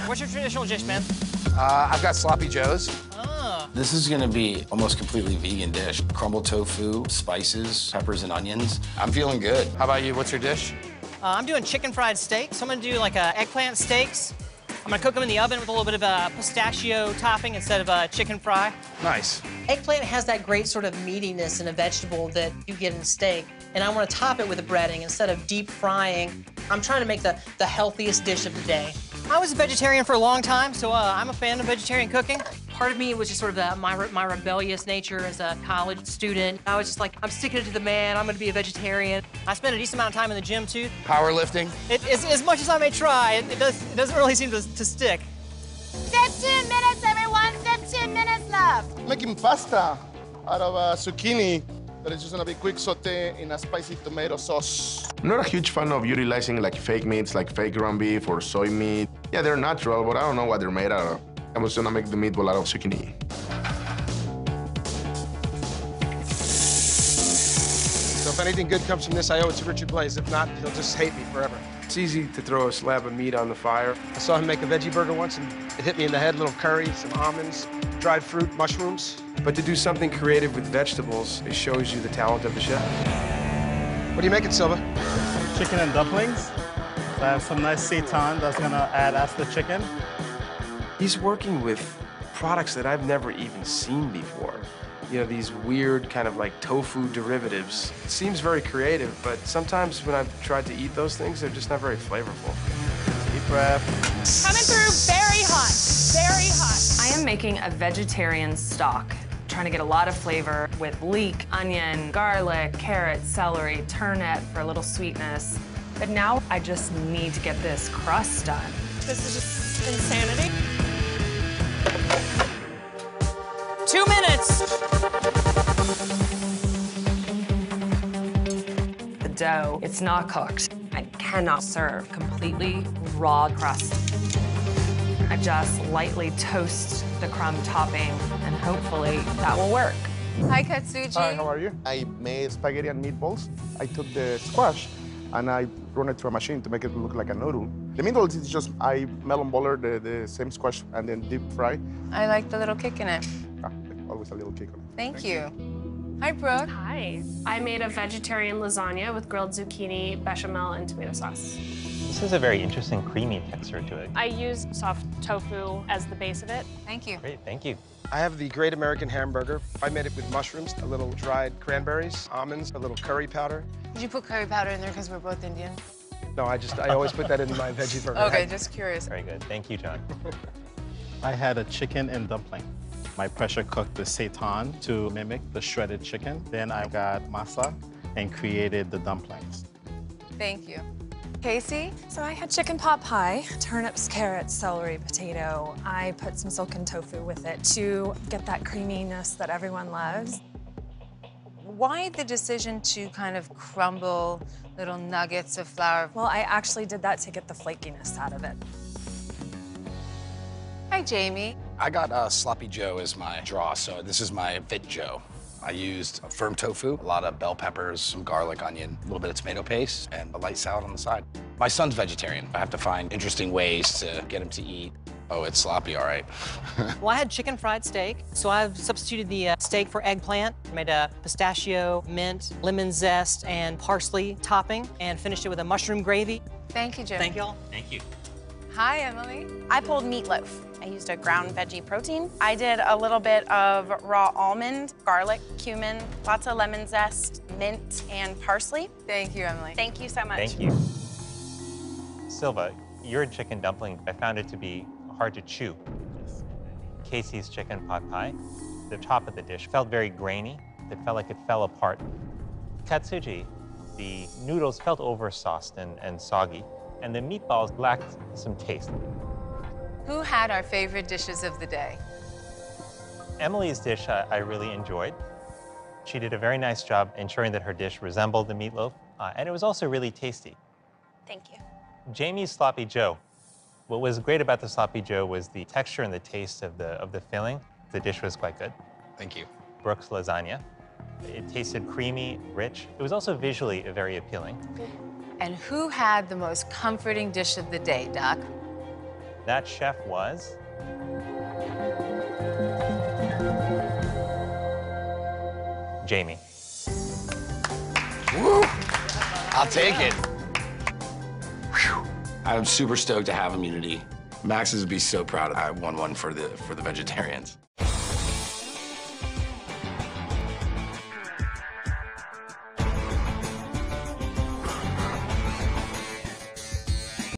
What's your traditional dish, man? I've got sloppy joes. Oh. This is gonna be almost completely vegan dish. Crumbled tofu, spices, peppers, and onions. I'm feeling good. How about you? What's your dish? I'm doing chicken fried steak. So I'm gonna do like eggplant steaks. I'm gonna cook them in the oven with a little bit of a pistachio topping instead of a chicken fry. Nice. Eggplant has that great sort of meatiness in a vegetable that you get in steak, and I want to top it with a breading instead of deep frying. I'm trying to make the healthiest dish of the day. I was a vegetarian for a long time, so I'm a fan of vegetarian cooking. Part of me was just sort of my rebellious nature as a college student. I was just like, I'm sticking it to the man, I'm gonna be a vegetarian. I spend a decent amount of time in the gym, too. Powerlifting. As much as I may try, it doesn't really seem to stick. 15 minutes, everyone, 15 minutes left. Making pasta out of zucchini, but it's just gonna be quick saute in a spicy tomato sauce. I'm not a huge fan of utilizing like fake meats, like fake ground beef or soy meat. Yeah, they're natural, but I don't know what they're made out of. I was gonna make the meatball out of zucchini. So if anything good comes from this, I owe it to Richard Blaze. If not, he'll just hate me forever. It's easy to throw a slab of meat on the fire. I saw him make a veggie burger once, and it hit me in the head. A little curry, some almonds, dried fruit, mushrooms. But to do something creative with vegetables, it shows you the talent of the chef. What are you making, Silva? Chicken and dumplings. So I have some nice seitan that's gonna add as the chicken. He's working with products that I've never even seen before. You know, these weird kind of like tofu derivatives. It seems very creative, but sometimes when I've tried to eat those things, they're just not very flavorful. Deep breath. Coming through very hot, very hot. I am making a vegetarian stock. Trying to get a lot of flavor with leek, onion, garlic, carrots, celery, turnip for a little sweetness. But now I just need to get this crust done. This is just insanity. 2 minutes. The dough, it's not cooked. I cannot serve completely raw crust. I just lightly toast the crumb topping, and hopefully that will work. Hi, KATSUJI. Hi, how are you? I made spaghetti and meatballs. I took the squash and I run it through a machine to make it look like a noodle. The meatballs is just, I melon baller the same squash and then deep fry. I like the little kick in it. Always a little kick on it. Thank you. Hi, Brooke. Hi. I made a vegetarian lasagna with grilled zucchini, bechamel, and tomato sauce. This is a very interesting creamy texture to it. I used soft tofu as the base of it. Thank you. Great, thank you. I have the Great American Hamburger. I made it with mushrooms, a little dried cranberries, almonds, a little curry powder. Did you put curry powder in there because we're both Indian? No, I always put that in my veggie burger. Okay, just curious. Very good. Thank you, John. I had a chicken and dumpling. I pressure cooked the seitan to mimic the shredded chicken. Then I got masa and created the dumplings. Thank you. Casey? So I had chicken pot pie, turnips, carrots, celery, potato. I put some silken tofu with it to get that creaminess that everyone loves. Why the decision to kind of crumble little nuggets of flour? Well, I actually did that to get the flakiness out of it. Hi, Jamie. I got sloppy joe as my draw, so this is my fit joe. I used firm tofu, a lot of bell peppers, some garlic, onion, a little bit of tomato paste, and a light salad on the side. My son's vegetarian. I have to find interesting ways to get him to eat. Oh, it's sloppy, all right. Well, I had chicken fried steak, so I've substituted the steak for eggplant. Made a pistachio, mint, lemon zest, and parsley topping, and finished it with a mushroom gravy. Thank you, Jim. Thank you all. Thank you. Hi, Emily. I pulled meatloaf. I used a ground veggie protein. I did a little bit of raw almond, garlic, cumin, lots of lemon zest, mint, and parsley. Thank you, Emily. Thank you so much. Thank you. Silva, your chicken dumpling, I found it to be hard to chew. Casey's chicken pot pie, the top of the dish felt very grainy. It felt like it fell apart. KATSUJI, the noodles felt oversauced and soggy, and the meatballs lacked some taste. Who had our favorite dishes of the day? Emily's dish I really enjoyed. She did a very nice job ensuring that her dish resembled the meatloaf, and it was also really tasty. Thank you. Jamie's sloppy joe. What was great about the sloppy joe was the texture and the taste of the filling. The dish was quite good. Thank you. Brooke's lasagna. It tasted creamy, rich. It was also visually very appealing. And who had the most comforting dish of the day, Doc? That chef was Jamie. Woo! I'll take it. Whew. I'm super stoked to have immunity. Max would be so proud. I won one for the vegetarians.